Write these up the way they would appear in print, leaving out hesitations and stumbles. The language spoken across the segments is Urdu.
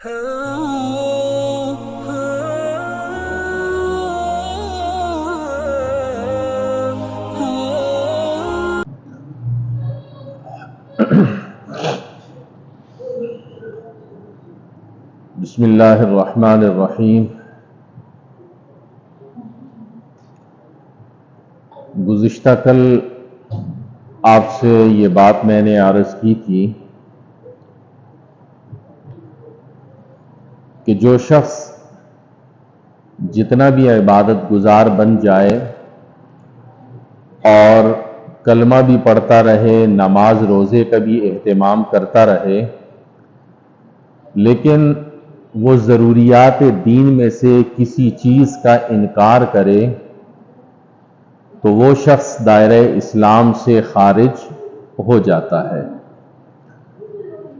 بسم اللہ الرحمن الرحیم۔ گزشتہ کل آپ سے یہ بات میں نے عرض کی تھی کہ جو شخص جتنا بھی عبادت گزار بن جائے اور کلمہ بھی پڑھتا رہے، نماز روزے کا بھی اہتمام کرتا رہے، لیکن وہ ضروریات دین میں سے کسی چیز کا انکار کرے تو وہ شخص دائرہ اسلام سے خارج ہو جاتا ہے۔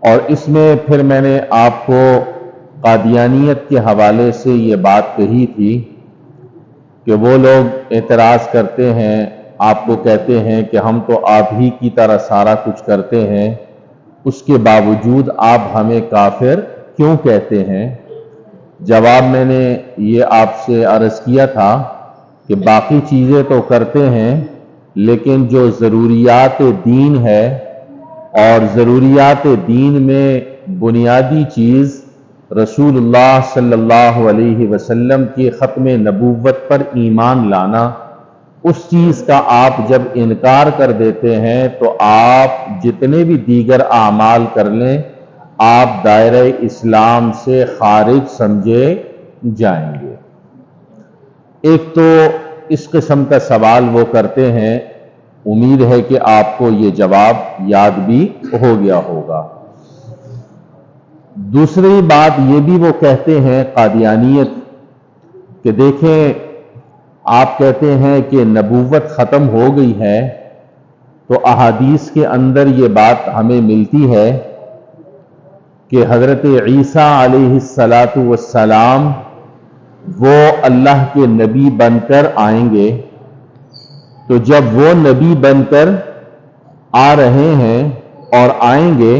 اور اس میں پھر میں نے آپ کو قادیانیت کے حوالے سے یہ بات کہی تھی کہ وہ لوگ اعتراض کرتے ہیں، آپ کو کہتے ہیں کہ ہم تو آپ ہی کی طرح سارا کچھ کرتے ہیں، اس کے باوجود آپ ہمیں کافر کیوں کہتے ہیں؟ جواب میں نے یہ آپ سے عرض کیا تھا کہ باقی چیزیں تو کرتے ہیں، لیکن جو ضروریات دین ہے، اور ضروریات دین میں بنیادی چیز رسول اللہ صلی اللہ علیہ وسلم کی ختم نبوت پر ایمان لانا، اس چیز کا آپ جب انکار کر دیتے ہیں تو آپ جتنے بھی دیگر اعمال کر لیں، آپ دائرہ اسلام سے خارج سمجھے جائیں گے۔ ایک تو اس قسم کا سوال وہ کرتے ہیں، امید ہے کہ آپ کو یہ جواب یاد بھی ہو گیا ہوگا۔ دوسری بات یہ بھی وہ کہتے ہیں قادیانیت کہ دیکھیں، آپ کہتے ہیں کہ نبوت ختم ہو گئی ہے، تو احادیث کے اندر یہ بات ہمیں ملتی ہے کہ حضرت عیسیٰ علیہ السلام وہ اللہ کے نبی بن کر آئیں گے، تو جب وہ نبی بن کر آ رہے ہیں اور آئیں گے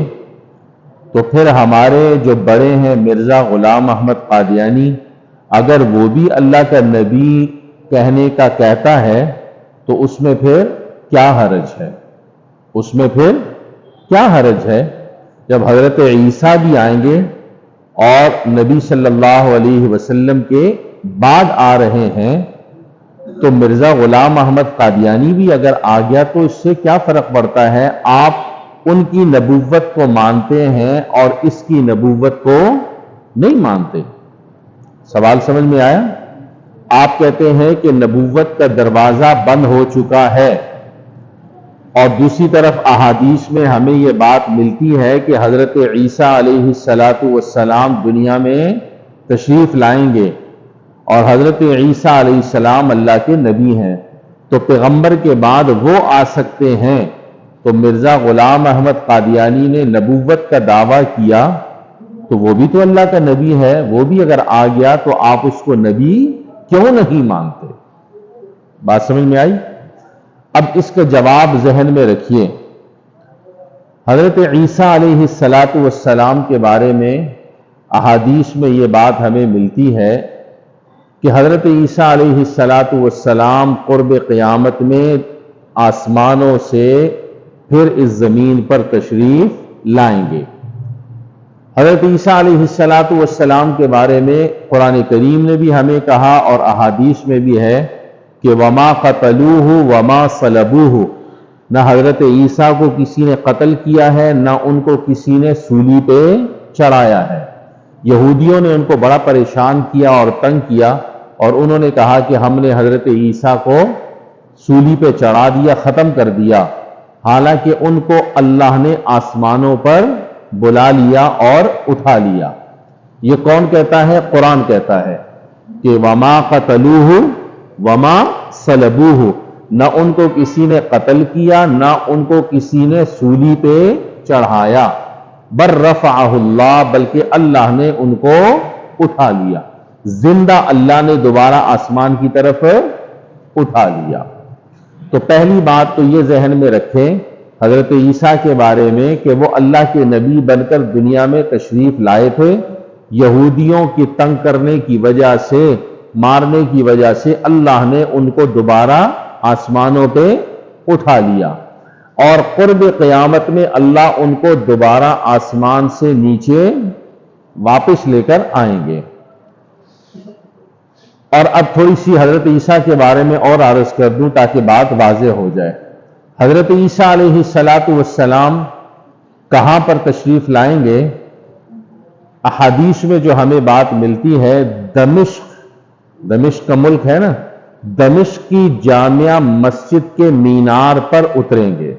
تو پھر ہمارے جو بڑے ہیں مرزا غلام احمد قادیانی، اگر وہ بھی اللہ کا نبی کہنے کا کہتا ہے تو اس میں پھر کیا حرج ہے؟ اس میں پھر کیا حرج ہے؟ جب حضرت عیسیٰ بھی آئیں گے اور نبی صلی اللہ علیہ وسلم کے بعد آ رہے ہیں تو مرزا غلام احمد قادیانی بھی اگر آ گیا تو اس سے کیا فرق پڑتا ہے؟ آپ ان کی نبوت کو مانتے ہیں اور اس کی نبوت کو نہیں مانتے۔ سوال سمجھ میں آیا؟ آپ کہتے ہیں کہ نبوت کا دروازہ بند ہو چکا ہے، اور دوسری طرف احادیث میں ہمیں یہ بات ملتی ہے کہ حضرت عیسیٰ علیہ السلام دنیا میں تشریف لائیں گے اور حضرت عیسیٰ علیہ السلام اللہ کے نبی ہیں، تو پیغمبر کے بعد وہ آ سکتے ہیں، تو مرزا غلام احمد قادیانی نے نبوت کا دعویٰ کیا تو وہ بھی تو اللہ کا نبی ہے، وہ بھی اگر آ گیا تو آپ اس کو نبی کیوں نہیں مانتے؟ بات سمجھ میں آئی؟ اب اس کا جواب ذہن میں رکھیے۔ حضرت عیسیٰ علیہ السلام کے بارے میں احادیث میں یہ بات ہمیں ملتی ہے کہ حضرت عیسیٰ علیہ السلام قرب قیامت میں آسمانوں سے پھر اس زمین پر تشریف لائیں گے۔ حضرت عیسیٰ علیہ السلام کے بارے میں قرآن کریم نے بھی ہمیں کہا اور احادیث میں بھی ہے کہ وما قتلوہ وما صلبوہ، نہ حضرت عیسیٰ کو کسی نے قتل کیا ہے، نہ ان کو کسی نے سولی پہ چڑھایا ہے۔ یہودیوں نے ان کو بڑا پریشان کیا اور تنگ کیا، اور انہوں نے کہا کہ ہم نے حضرت عیسیٰ کو سولی پہ چڑھا دیا، ختم کر دیا، حالانکہ ان کو اللہ نے آسمانوں پر بلا لیا اور اٹھا لیا۔ یہ کون کہتا ہے؟ قرآن کہتا ہے کہ وما قتلوہ وما صلبوہ، نہ ان کو کسی نے قتل کیا، نہ ان کو کسی نے سولی پہ چڑھایا، بل رفعہ اللہ، بلکہ اللہ نے ان کو اٹھا لیا، زندہ اللہ نے دوبارہ آسمان کی طرف اٹھا لیا۔ تو پہلی بات تو یہ ذہن میں رکھیں حضرت عیسیٰ کے بارے میں کہ وہ اللہ کے نبی بن کر دنیا میں تشریف لائے تھے، یہودیوں کی تنگ کرنے کی وجہ سے، مارنے کی وجہ سے اللہ نے ان کو دوبارہ آسمانوں پہ اٹھا لیا، اور قرب قیامت میں اللہ ان کو دوبارہ آسمان سے نیچے واپس لے کر آئیں گے۔ اور اب تھوڑی سی حضرت عیسیٰ کے بارے میں اور عرض کر دوں تاکہ بات واضح ہو جائے۔ حضرت عیسیٰ علیہ السلام کہاں پر تشریف لائیں گے؟ احادیث میں جو ہمیں بات ملتی ہے، دمشق کا ملک ہے نا، دمشق کی جامع مسجد کے مینار پر اتریں گے،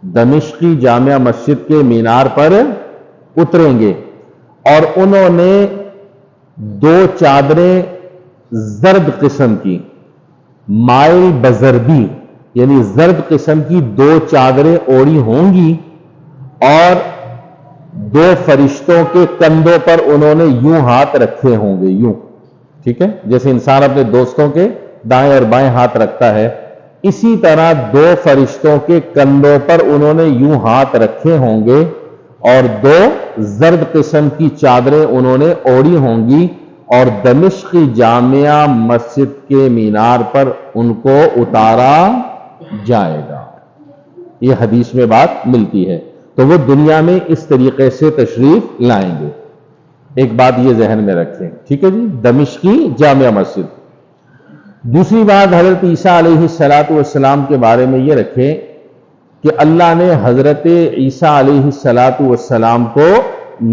دمشق کی جامع مسجد کے مینار پر اتریں گے، اور انہوں نے 2 چادریں زرد قسم کی، مائل بزردی یعنی زرد قسم کی 2 چادریں اوڑھی ہوں گی، اور 2 فرشتوں کے کندھوں پر انہوں نے یوں ہاتھ رکھے ہوں گے، یوں، ٹھیک ہے، جیسے انسان اپنے دوستوں کے دائیں اور بائیں ہاتھ رکھتا ہے، اسی طرح 2 فرشتوں کے کندھوں پر انہوں نے یوں ہاتھ رکھے ہوں گے، اور 2 زرد قسم کی چادریں انہوں نے اوڑھی ہوں گی، اور دمشق کی جامع مسجد کے مینار پر ان کو اتارا جائے گا۔ یہ حدیث میں بات ملتی ہے، تو وہ دنیا میں اس طریقے سے تشریف لائیں گے۔ ایک بات یہ ذہن میں رکھیں، ٹھیک ہے جی، دمشق کی جامع مسجد۔ دوسری بات حضرت عیسیٰ علیہ السلام کے بارے میں یہ رکھیں کہ اللہ نے حضرت عیسیٰ علیہ السلام کو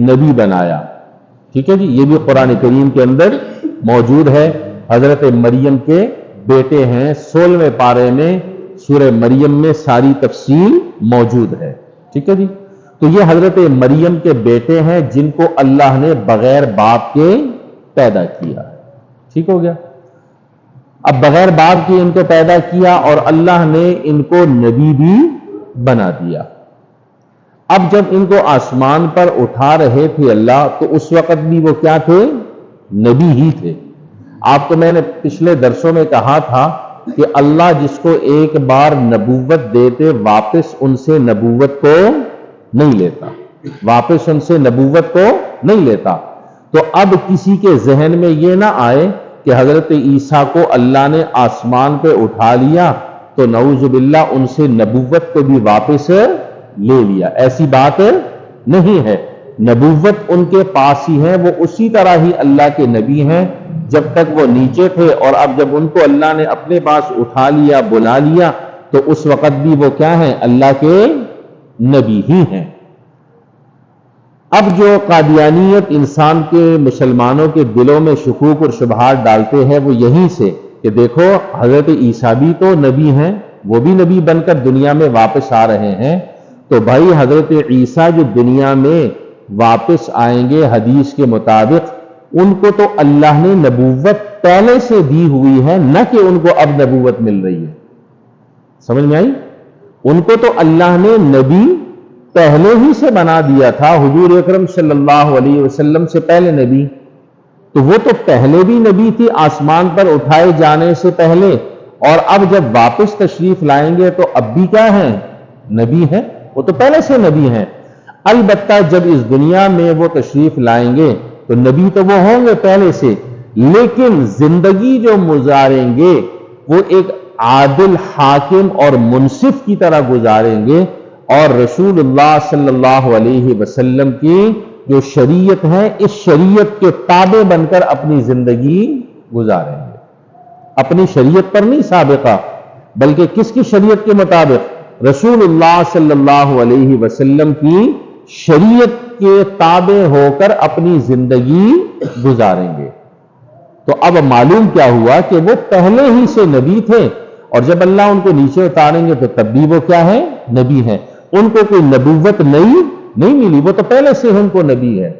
نبی بنایا، ٹھیک ہے جی، یہ بھی قرآن کریم کے اندر موجود ہے۔ حضرت مریم کے بیٹے ہیں، 16ویں پارے میں سورہ مریم میں ساری تفصیل موجود ہے، ٹھیک ہے جی۔ تو یہ حضرت مریم کے بیٹے ہیں جن کو اللہ نے بغیر باپ کے پیدا کیا، ٹھیک ہو گیا۔ اب بغیر باپ کے ان کو پیدا کیا اور اللہ نے ان کو نبی بھی بنا دیا۔ اب جب ان کو آسمان پر اٹھا رہے تھے اللہ، تو اس وقت بھی وہ کیا تھے؟ نبی ہی تھے۔ آپ کو میں نے پچھلے درسوں میں کہا تھا کہ اللہ جس کو ایک بار نبوت دیتے واپس ان سے نبوت کو نہیں لیتا، واپس ان سے نبوت کو نہیں لیتا۔ تو اب کسی کے ذہن میں یہ نہ آئے کہ حضرت عیسیٰ کو اللہ نے آسمان پہ اٹھا لیا تو نعوذ باللہ ان سے نبوت کو بھی واپس لے لیا، ایسی بات نہیں ہے۔ نبوت ان کے پاس ہی ہے، وہ اسی طرح ہی اللہ کے نبی ہیں جب تک وہ نیچے تھے، اور اب جب ان کو اللہ نے اپنے پاس اٹھا لیا، بلا لیا، تو اس وقت بھی وہ کیا ہیں؟ اللہ کے نبی ہی ہیں۔ اب جو قادیانیت انسان کے، مسلمانوں کے دلوں میں شکوک اور شبہات ڈالتے ہیں، وہ یہیں سے کہ دیکھو حضرت عیسیٰ بھی تو نبی ہیں، وہ بھی نبی بن کر دنیا میں واپس آ رہے ہیں، تو بھائی حضرت عیسیٰ جو دنیا میں واپس آئیں گے حدیث کے مطابق، ان کو تو اللہ نے نبوت پہلے سے دی ہوئی ہے، نہ کہ ان کو اب نبوت مل رہی ہے۔ سمجھ میں آئی؟ ان کو تو اللہ نے نبی پہلے ہی سے بنا دیا تھا، حضور اکرم صلی اللہ علیہ وسلم سے پہلے نبی، تو وہ تو پہلے بھی نبی تھی آسمان پر اٹھائے جانے سے پہلے، اور اب جب واپس تشریف لائیں گے تو اب بھی کیا ہیں؟ نبی ہیں، وہ تو پہلے سے نبی ہیں۔ البتہ جب اس دنیا میں وہ تشریف لائیں گے تو نبی تو وہ ہوں گے پہلے سے، لیکن زندگی جو گزاریں گے وہ ایک عادل حاکم اور منصف کی طرح گزاریں گے، اور رسول اللہ صلی اللہ علیہ وسلم کی جو شریعت ہے، اس شریعت کے تابع بن کر اپنی زندگی گزاریں گے۔ اپنی شریعت پر نہیں سابقہ، بلکہ کس کی شریعت کے مطابق؟ رسول اللہ صلی اللہ علیہ وسلم کی شریعت کے تابع ہو کر اپنی زندگی گزاریں گے۔ تو اب معلوم کیا ہوا کہ وہ پہلے ہی سے نبی تھے، اور جب اللہ ان کو نیچے اتاریں گے تو تب بھی وہ کیا ہے؟ نبی ہیں۔ ان کو کوئی نبوت نہیں ملی، وہ تو پہلے سے ان کو نبی ہے۔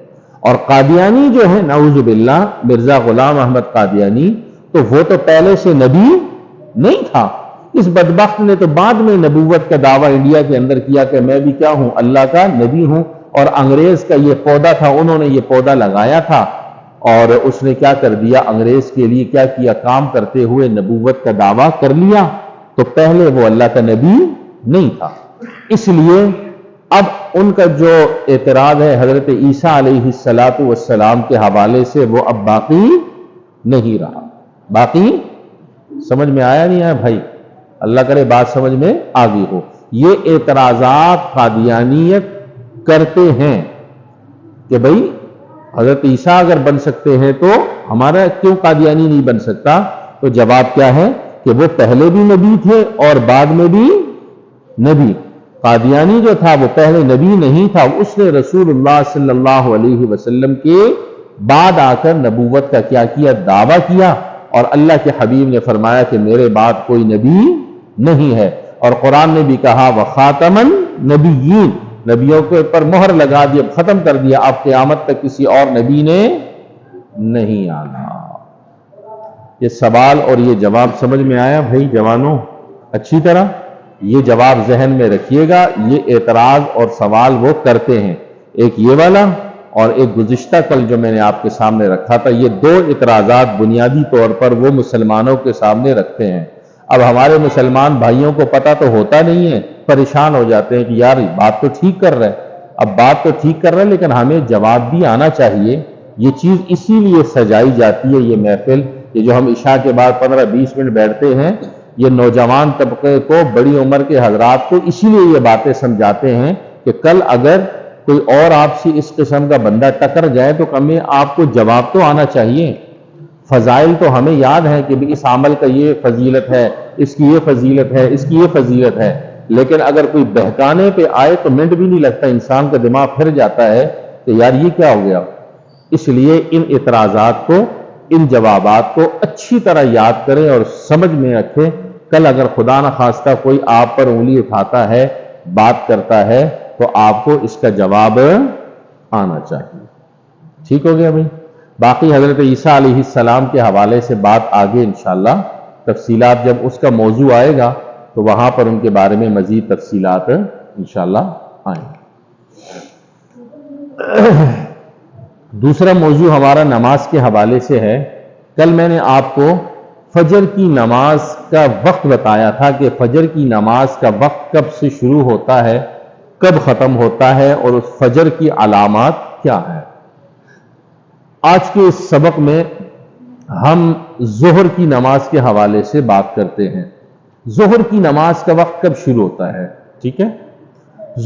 اور قادیانی جو ہے نعوذ باللہ، مرزا غلام احمد قادیانی، تو وہ تو پہلے سے نبی نہیں تھا۔ اس بدبخت نے تو بعد میں نبوت کا دعویٰ انڈیا کے اندر کیا کہ میں بھی کیا ہوں؟ اللہ کا نبی ہوں، اور انگریز کا یہ پودا تھا، انہوں نے یہ پودا لگایا تھا، اور اس نے کیا کر دیا؟ انگریز کے لیے کیا کیا؟ کام کرتے ہوئے نبوت کا دعویٰ کر لیا، تو پہلے وہ اللہ کا نبی نہیں تھا۔ اس لیے اب ان کا جو اعتراض ہے حضرت عیسیٰ علیہ السلام کے حوالے سے وہ اب باقی نہیں رہا. باقی سمجھ میں آیا نہیں آیا بھائی؟ اللہ کرے بات سمجھ میں آ گئی ہو. یہ اعتراضات قادیانیت کرتے ہیں کہ بھئی حضرت عیسیٰ اگر بن سکتے ہیں تو ہمارا کیوں قادیانی نہیں بن سکتا؟ تو جواب کیا ہے کہ وہ پہلے بھی نبی تھے اور بعد میں بھی نبی. قادیانی جو تھا وہ پہلے نبی نہیں تھا، اس نے رسول اللہ صلی اللہ علیہ وسلم کے بعد آ کر نبوت کا کیا کیا؟ دعویٰ کیا. اور اللہ کے حبیب نے فرمایا کہ میرے بعد کوئی نبی نہیں ہے. اور قرآن نے بھی کہا وَخَاتَمَ النَّبِيِّينَ، نبیوں کے اوپر مہر لگا دیا، ختم کر دیا، اب قیامت تک کسی اور نبی نے نہیں آنا. یہ سوال اور یہ جواب سمجھ میں آیا بھائی جوانوں؟ اچھی طرح یہ جواب ذہن میں رکھیے گا. یہ اعتراض اور سوال وہ کرتے ہیں، ایک یہ والا اور ایک گزشتہ کل جو میں نے آپ کے سامنے رکھا تھا. یہ دو اعتراضات بنیادی طور پر وہ مسلمانوں کے سامنے رکھتے ہیں. اب ہمارے مسلمان بھائیوں کو پتہ تو ہوتا نہیں ہے، پریشان ہو جاتے ہیں کہ یار بات تو ٹھیک کر رہے، اب بات تو ٹھیک کر رہے لیکن ہمیں جواب بھی آنا چاہیے. یہ چیز اسی لیے سجائی جاتی ہے، یہ محفل، یہ جو ہم عشاء کے بعد 15-20 منٹ بیٹھتے ہیں، یہ نوجوان طبقے کو، بڑی عمر کے حضرات کو اسی لیے یہ باتیں سمجھاتے ہیں کہ کل اگر کوئی اور آپ سے اس قسم کا بندہ ٹکر جائے تو ہمیں آپ کو جواب تو آنا چاہیے. فضائل تو ہمیں یاد ہے کہ اس عمل کا یہ فضیلت ہے، اس کی یہ فضیلت ہے، اس کی یہ فضیلت ہے، لیکن اگر کوئی بہکانے پہ آئے تو منٹ بھی نہیں لگتا، انسان کا دماغ پھر جاتا ہے کہ یار یہ کیا ہو گیا. اس لیے ان اعتراضات کو، ان جوابات کو اچھی طرح یاد کریں اور سمجھ میں رکھیں. کل اگر خدا نہ خواستہ کوئی آپ پر انگلی اٹھاتا ہے، بات کرتا ہے، تو آپ کو اس کا جواب آنا چاہیے. ٹھیک ہو گیا بھائی؟ باقی حضرت عیسیٰ علیہ السلام کے حوالے سے بات آگے انشاءاللہ تفصیلات جب اس کا موضوع آئے گا تو وہاں پر ان کے بارے میں مزید تفصیلات انشاءاللہ آئیں گے. دوسرا موضوع ہمارا نماز کے حوالے سے ہے. کل میں نے آپ کو فجر کی نماز کا وقت بتایا تھا کہ فجر کی نماز کا وقت کب سے شروع ہوتا ہے، کب ختم ہوتا ہے، اور اس فجر کی علامات کیا ہے. آج کے اس سبق میں ہم ظہر کی نماز کے حوالے سے بات کرتے ہیں. ظہر کی نماز کا وقت کب شروع ہوتا ہے؟ ٹھیک ہے،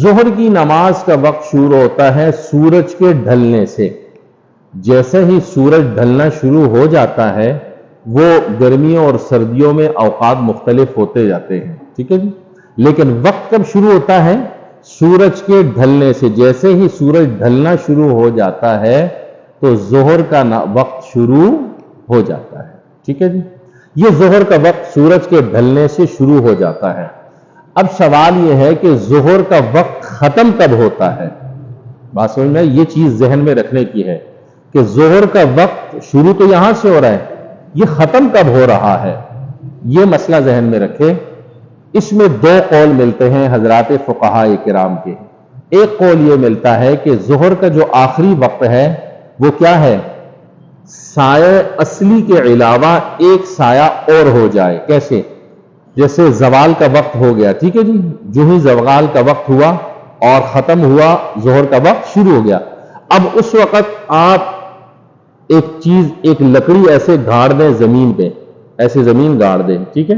ظہر کی نماز کا وقت شروع ہوتا ہے سورج کے ڈھلنے سے. جیسے ہی سورج ڈھلنا شروع ہو جاتا ہے، وہ گرمیوں اور سردیوں میں اوقات مختلف ہوتے جاتے ہیں. ٹھیک ہے جی، لیکن وقت کب شروع ہوتا ہے؟ سورج کے ڈھلنے سے. جیسے ہی سورج ڈھلنا شروع ہو جاتا ہے تو ظہر کا وقت شروع ہو جاتا ہے. ٹھیک ہے جی، یہ ظہر کا وقت سورج کے ڈھلنے سے شروع ہو جاتا ہے. اب سوال یہ ہے کہ ظہر کا وقت ختم کب ہوتا ہے؟ بات سمجھ میں؟ یہ چیز ذہن میں رکھنے کی ہے کہ ظہر کا وقت شروع تو یہاں سے ہو رہا ہے، یہ ختم کب ہو رہا ہے، یہ مسئلہ ذہن میں رکھے. اس میں دو قول ملتے ہیں حضرات فقہاء کرام کے. ایک قول یہ ملتا ہے کہ ظہر کا جو آخری وقت ہے وہ کیا ہے؟ سایہ اصلی کے علاوہ ایک سایہ اور ہو جائے. کیسے؟ جیسے زوال کا وقت ہو گیا، ٹھیک ہے جی، جو ہی زوال کا وقت ہوا اور ختم ہوا، ظہر کا وقت شروع ہو گیا. اب اس وقت آپ ایک چیز، ایک لکڑی ایسے گاڑ دیں زمین پہ، ایسے زمین گاڑ دیں، ٹھیک ہے.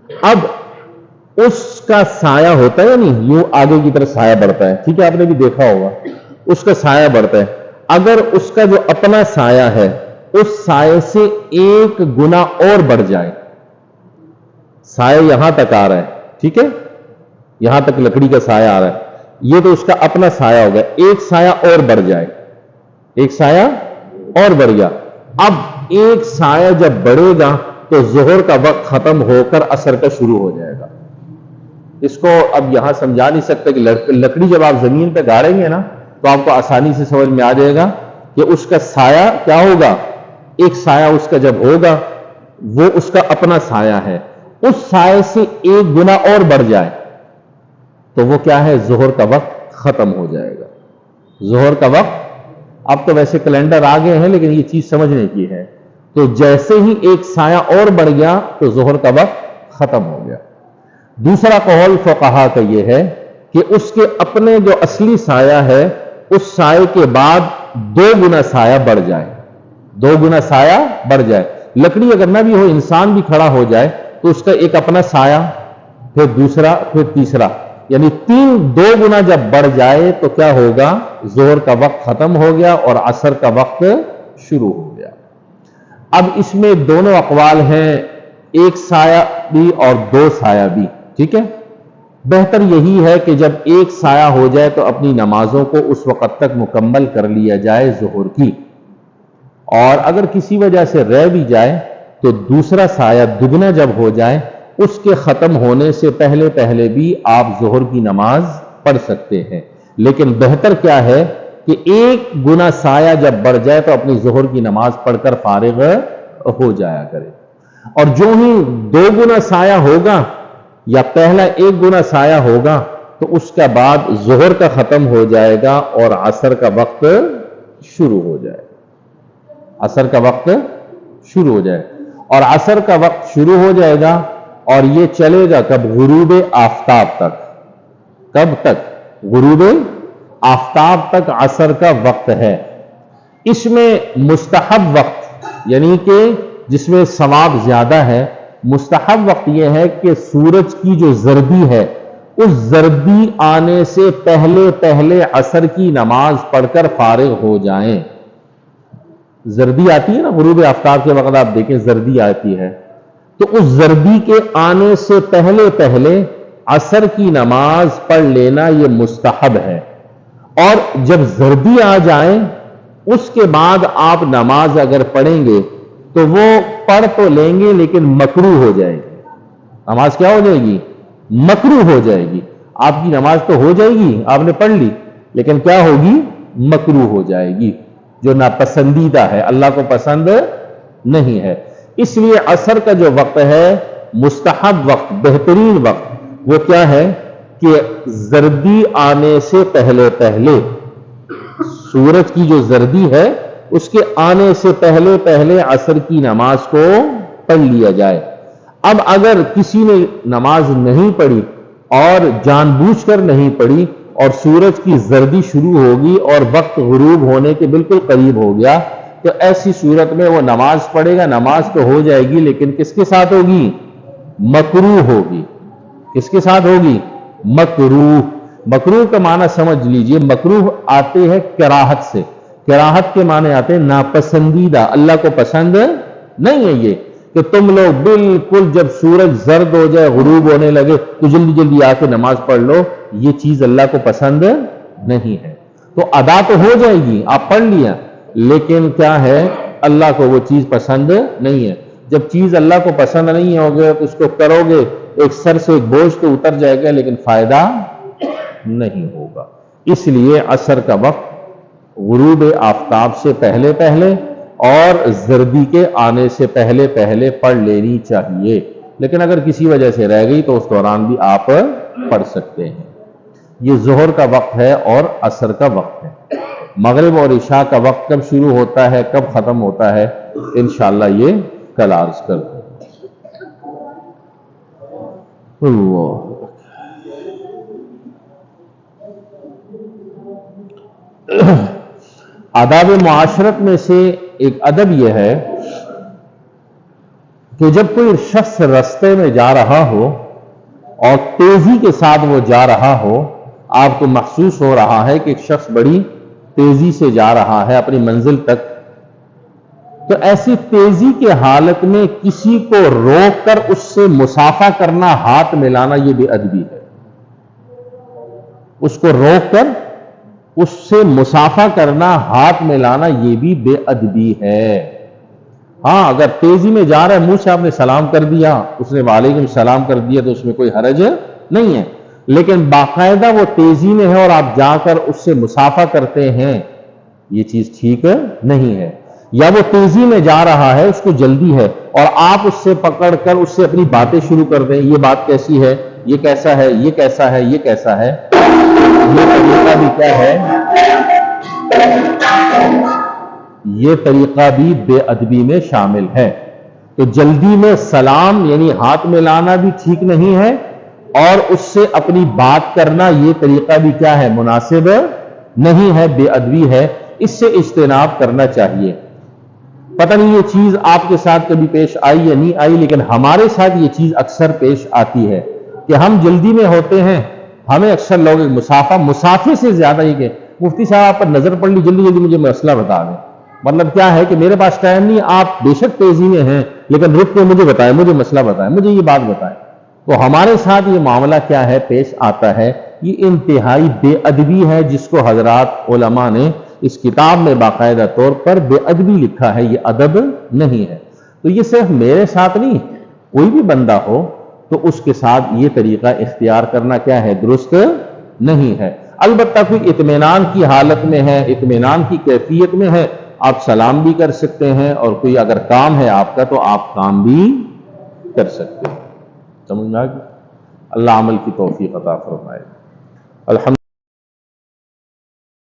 اب اس کا سایہ ہوتا ہے، یعنی یوں آگے کی طرف سایہ بڑھتا ہے، ٹھیک ہے، آپ نے بھی دیکھا ہوگا اس کا سایہ بڑھتا ہے. اگر اس کا جو اپنا سایہ ہے اس سایہ سے ایک گنا اور بڑھ جائے، سایہ یہاں تک آ رہا ہے، ٹھیک ہے، یہاں تک لکڑی کا سایہ آ رہا ہے، یہ تو اس کا اپنا سایہ ہو گیا، ایک سایہ اور بڑھ جائے، ایک سایہ اور بڑھ گیا. اب ایک سایہ جب بڑھے گا تو ظہر کا وقت ختم ہو کر عصر کا شروع ہو جائے گا. اس کو اب یہاں سمجھا نہیں سکتے کہ لکڑی جب آپ زمین پہ گاڑیں گے نا تو آپ کو آسانی سے سمجھ میں آ جائے گا کہ اس کا سایہ کیا ہوگا. ایک سایہ اس کا جب ہوگا وہ اس کا اپنا سایہ ہے، اس سایہ سے ایک گنا اور بڑھ جائے تو وہ کیا ہے؟ ظہر کا وقت ختم ہو جائے گا. ظہر کا وقت، اب تو ویسے کیلنڈر آ گئے ہیں لیکن یہ چیز سمجھنے کی ہے. تو جیسے ہی ایک سایہ اور بڑھ گیا تو ظہر کا وقت ختم ہو گیا. دوسرا قول فقہا کا یہ ہے کہ اس کے اپنے جو اصلی سایہ ہے اس سائے کے بعد 2 گنا سایہ بڑھ جائے، 2 گنا سایہ بڑھ جائے. لکڑی اگر نہ بھی ہو، انسان بھی کھڑا ہو جائے تو اس کا ایک اپنا سایہ، پھر دوسرا، پھر تیسرا، یعنی 2 گنا جب بڑھ جائے تو کیا ہوگا؟ ظہر کا وقت ختم ہو گیا اور عصر کا وقت شروع ہو گیا. اب اس میں دونوں اقوال ہیں، ایک سایہ بھی اور 2 سایہ بھی. ٹھیک ہے، بہتر یہی ہے کہ جب ایک سایہ ہو جائے تو اپنی نمازوں کو اس وقت تک مکمل کر لیا جائے ظہر کی، اور اگر کسی وجہ سے رہ بھی جائے تو دوسرا سایہ دگنا جب ہو جائے اس کے ختم ہونے سے پہلے پہلے بھی آپ ظہر کی نماز پڑھ سکتے ہیں. لیکن بہتر کیا ہے کہ 1 گنا سایہ جب بڑھ جائے تو اپنی ظہر کی نماز پڑھ کر فارغ ہو جایا کرے. اور جو ہی 2 گنا سایہ ہوگا یا پہلا 1 گنا سایہ ہوگا تو اس کے بعد ظہر کا ختم ہو جائے گا اور عصر کا وقت شروع ہو جائے گا. عصر کا وقت شروع ہو جائے اور عصر کا وقت شروع ہو جائے گا اور یہ چلے گا کب؟ غروب آفتاب تک. کب تک؟ غروب آفتاب تک عصر کا وقت ہے. اس میں مستحب وقت، یعنی کہ جس میں ثواب زیادہ ہے، مستحب وقت یہ ہے کہ سورج کی جو زردی ہے اس زردی آنے سے پہلے پہلے عصر کی نماز پڑھ کر فارغ ہو جائیں. زردی آتی ہے نا غروب آفتاب کے وقت، آپ دیکھیں زردی آتی ہے، تو اس زردی کے آنے سے پہلے پہلے عصر کی نماز پڑھ لینا یہ مستحب ہے. اور جب زردی آ جائیں اس کے بعد آپ نماز اگر پڑھیں گے تو وہ پڑھ تو لیں گے لیکن مکروہ ہو جائے گی. نماز کیا ہو جائے گی؟ مکروہ ہو جائے گی. آپ کی نماز تو ہو جائے گی، آپ نے پڑھ لی، لیکن کیا ہوگی؟ مکروہ ہو جائے گی، جو ناپسندیدہ ہے، اللہ کو پسند نہیں ہے. اس لیے عصر کا جو وقت ہے مستحب وقت، بہترین وقت، وہ کیا ہے کہ زردی آنے سے پہلے پہلے، سورج کی جو زردی ہے اس کے آنے سے پہلے پہلے عصر کی نماز کو پڑھ لیا جائے. اب اگر کسی نے نماز نہیں پڑھی اور جان بوجھ کر نہیں پڑھی اور سورج کی زردی شروع ہوگی اور وقت غروب ہونے کے بالکل قریب ہو گیا تو ایسی صورت میں وہ نماز پڑھے گا. نماز تو ہو جائے گی لیکن کس کے ساتھ ہوگی؟ مکروہ ہوگی. کس کے ساتھ ہوگی؟ مکروہ. مکروہ کا معنی سمجھ لیجئے، مکروہ آتے ہیں کراہت سے. کراہت کے معنی آتے ہیں ناپسندیدہ، اللہ کو پسند نہیں ہے یہ کہ تم لوگ بالکل جب سورج زرد ہو جائے، غروب ہونے لگے تو جلدی جلدی آ کے نماز پڑھ لو. یہ چیز اللہ کو پسند نہیں ہے. تو ادا تو ہو جائے گی، آپ پڑھ لیا، لیکن کیا ہے؟ اللہ کو وہ چیز پسند نہیں ہے. جب چیز اللہ کو پسند نہیں ہوگی تو اس کو کرو گے، ایک سر سے ایک بوجھ تو اتر جائے گا لیکن فائدہ نہیں ہوگا. اس لیے عصر کا وقت غروب آفتاب سے پہلے پہلے اور زردی کے آنے سے پہلے پہلے پڑھ لینی چاہیے. لیکن اگر کسی وجہ سے رہ گئی تو اس دوران بھی آپ پڑھ سکتے ہیں. یہ ظہر کا وقت ہے اور عصر کا وقت ہے. مغرب اور عشاء کا وقت کب شروع ہوتا ہے، کب ختم ہوتا ہے، انشاءاللہ یہ کل عرض کر دیں. آداب معاشرت میں سے ایک ادب یہ ہے کہ جب کوئی شخص رستے میں جا رہا ہو اور تیزی کے ساتھ وہ جا رہا ہو، آپ کو محسوس ہو رہا ہے کہ ایک شخص بڑی تیزی سے جا رہا ہے اپنی منزل تک، تو ایسی تیزی کے حالت میں کسی کو روک کر اس سے مصافحہ کرنا، ہاتھ ملانا، یہ بے ادبی ہے. اس کو روک کر اس سے مصافحہ کرنا، ہاتھ ملانا، یہ بھی بے ادبی ہے. ہاں اگر تیزی میں جا رہا ہے، منہ سے آپ نے سلام کر دیا، اس نے وعلیکم السلام کر دیا تو اس میں کوئی حرج نہیں ہے. لیکن باقاعدہ وہ تیزی میں ہے اور آپ جا کر اس سے مصافحہ کرتے ہیں، یہ چیز ٹھیک نہیں ہے. یا وہ تیزی میں جا رہا ہے، اس کو جلدی ہے، اور آپ اس سے پکڑ کر اس سے اپنی باتیں شروع کر دیں، یہ بات کیسی ہے، یہ کیسا ہے، یہ کیسا ہے، یہ کیسا ہے، یہ طریقہ بھی کیا ہے؟ یہ طریقہ بھی بے ادبی میں شامل ہے. تو جلدی میں سلام یعنی ہاتھ ملانا بھی ٹھیک نہیں ہے، اور اس سے اپنی بات کرنا یہ طریقہ بھی کیا ہے؟ مناسب نہیں ہے، بے ادبی ہے، اس سے اجتناب کرنا چاہیے۔ پتہ نہیں یہ چیز آپ کے ساتھ کبھی پیش آئی یا نہیں آئی، لیکن ہمارے ساتھ یہ چیز اکثر پیش آتی ہے کہ ہم جلدی میں ہوتے ہیں، ہمیں اکثر لوگ مسافے سے زیادہ یہ کہ مفتی صاحب آپ پر نظر پڑ لی، جلدی جلدی مجھے مسئلہ بتا دیں۔ مطلب کیا ہے کہ میرے پاس ٹائم نہیں، آپ بے شک تیزی میں ہیں لیکن رک کے مجھے بتائیں، مجھے مسئلہ بتائیں، مجھے یہ بات بتائیں۔ تو ہمارے ساتھ یہ معاملہ کیا ہے پیش آتا ہے، یہ انتہائی بے ادبی ہے، جس کو حضرات علماء نے اس کتاب میں باقاعدہ طور پر بے ادبی لکھا ہے، یہ ادب نہیں ہے۔ تو یہ صرف میرے ساتھ نہیں، کوئی بھی بندہ ہو تو اس کے ساتھ یہ طریقہ اختیار کرنا کیا ہے؟ درست نہیں ہے۔ البتہ کوئی اطمینان کی حالت میں ہے، اطمینان کی کیفیت میں ہے، آپ سلام بھی کر سکتے ہیں، اور کوئی اگر کام ہے آپ کا تو آپ کام بھی کر سکتے ہیں۔ سمجھ میں آ گئی؟ اللہ عمل کی توفیق عطا فرمائے۔ الحمد